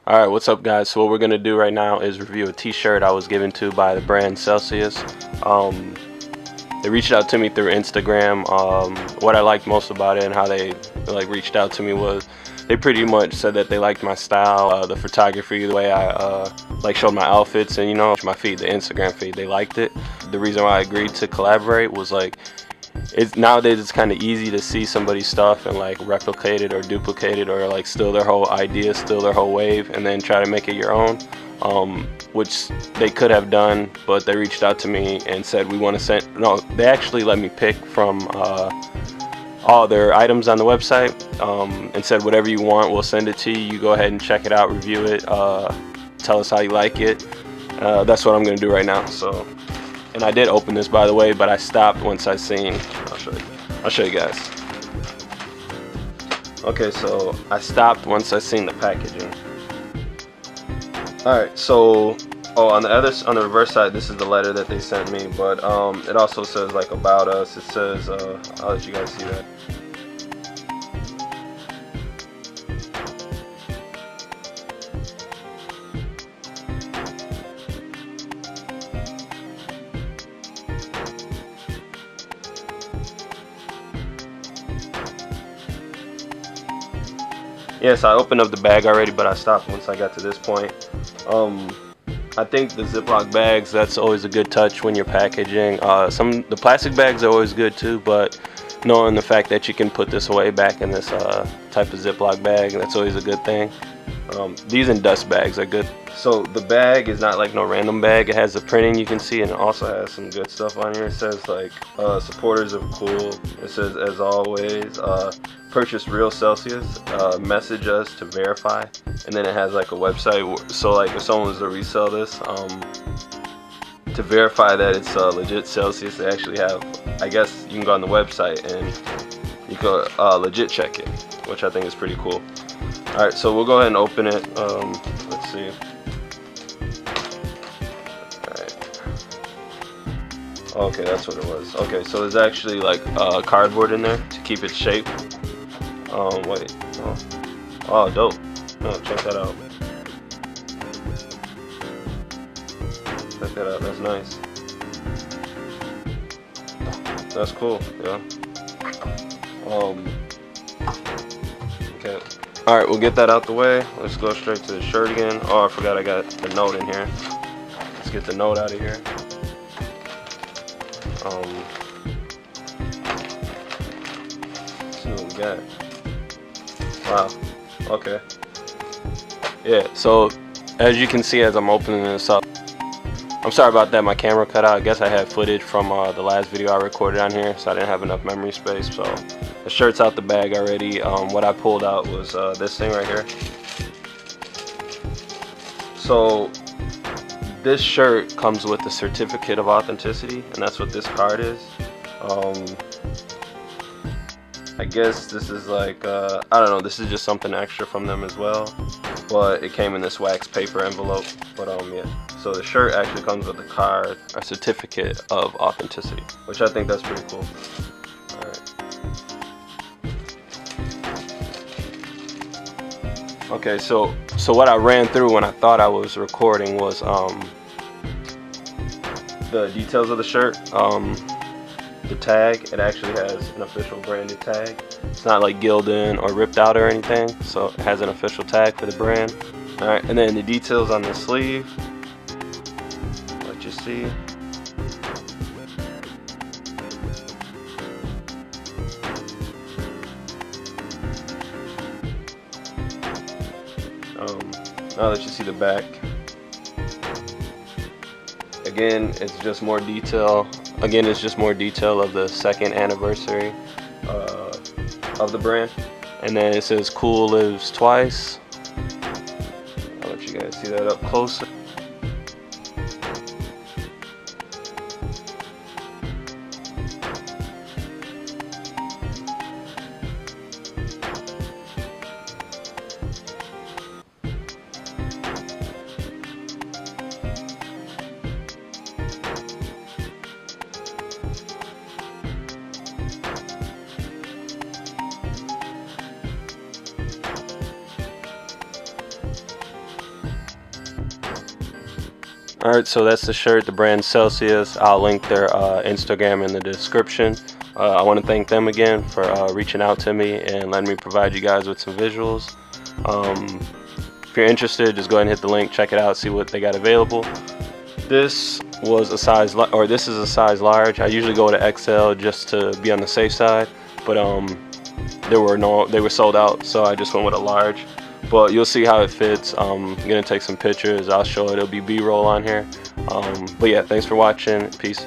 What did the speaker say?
Alright, what's up guys? So what we're going to do right now is review a t-shirt I was given to by the brand Cellseeus. They reached out to me through Instagram. What I liked most about it and how they reached out to me was they pretty much said that they liked my style, the photography, the way I showed my outfits, and my feed, the Instagram feed. They liked it. The reason why I agreed to collaborate was nowadays it's kind of easy to see somebody's stuff and replicate it or duplicate it or steal their whole idea, steal their whole wave, and then try to make it your own, which they could have done, but they reached out to me and said they actually let me pick from all their items on the website, and said whatever you want, we'll send it to you. You go ahead and check it out, review it, tell us how you like it. That's what I'm gonna do right now. And I did open this, by the way, but I stopped once I seen. I'll show you guys. Okay, so I stopped once I seen the packaging. All right, so on the reverse side, this is the letter that they sent me, but it also says about us. It says I'll let you guys see that. Yes, I opened up the bag already, but I stopped once I got to this point. I think the Ziploc bags, that's always a good touch when you're packaging. The plastic bags are always good too, but knowing the fact that you can put this away back in this type of Ziploc bag, that's always a good thing. These and dust bags are good. So the bag is not no random bag. It has the printing you can see, and it also has some good stuff on here. It says supporters of cool. It says, as always, purchase real Cellseeus, message us to verify, and then it has a website. So if someone was to resell this, to verify that it's legit Cellseus, they actually have, I guess you can go on the website and you can legit check it, which I think is pretty cool. Alright, so we'll go ahead and open it. Let's see. Alright. Okay, that's what it was. Okay, so there's actually cardboard in there to keep its shape. Wait. Oh, dope. No, check that out. Check that out. That's nice. That's cool. Yeah. Okay. Alright, we'll get that out the way. Let's go straight to the shirt again. Oh, I forgot I got the note in here. Let's get the note out of here. Let's see what we got. Wow. Okay. Yeah, so as you can see as I'm opening this up, I'm sorry about that, my camera cut out. I guess I had footage from the last video I recorded on here, so I didn't have enough memory space. So the shirt's out the bag already. What I pulled out was this thing right here. So this shirt comes with a certificate of authenticity, and that's what this card is. I guess this is I don't know, this is just something extra from them as well, but it came in this wax paper envelope. But yeah, so the shirt actually comes with a card, a certificate of authenticity, which I think that's pretty cool. Alright. Okay, so what I ran through when I thought I was recording was the details of the shirt. The tag, it actually has an official branded tag. It's not gilded or ripped out or anything, so it has an official tag for the brand. Alright, and then the details on the sleeve, let you see. Now that you see the back, again, it's just more detail. Again, it's just more detail of the 2nd anniversary of the brand. And then it says cool lives twice. I'll let you guys see that up closer. Alright, so that's the shirt, the brand Cellseus. I'll link their Instagram in the description. I want to thank them again for reaching out to me and letting me provide you guys with some visuals. If you're interested, just go ahead and hit the link, check it out, see what they got available. This was a size, or this is a size large. I usually go to XL just to be on the safe side, but they were sold out, so I just went with a large. But you'll see how it fits. I'm gonna take some pictures. I'll show it. It'll be B-roll on here. But yeah, thanks for watching. Peace.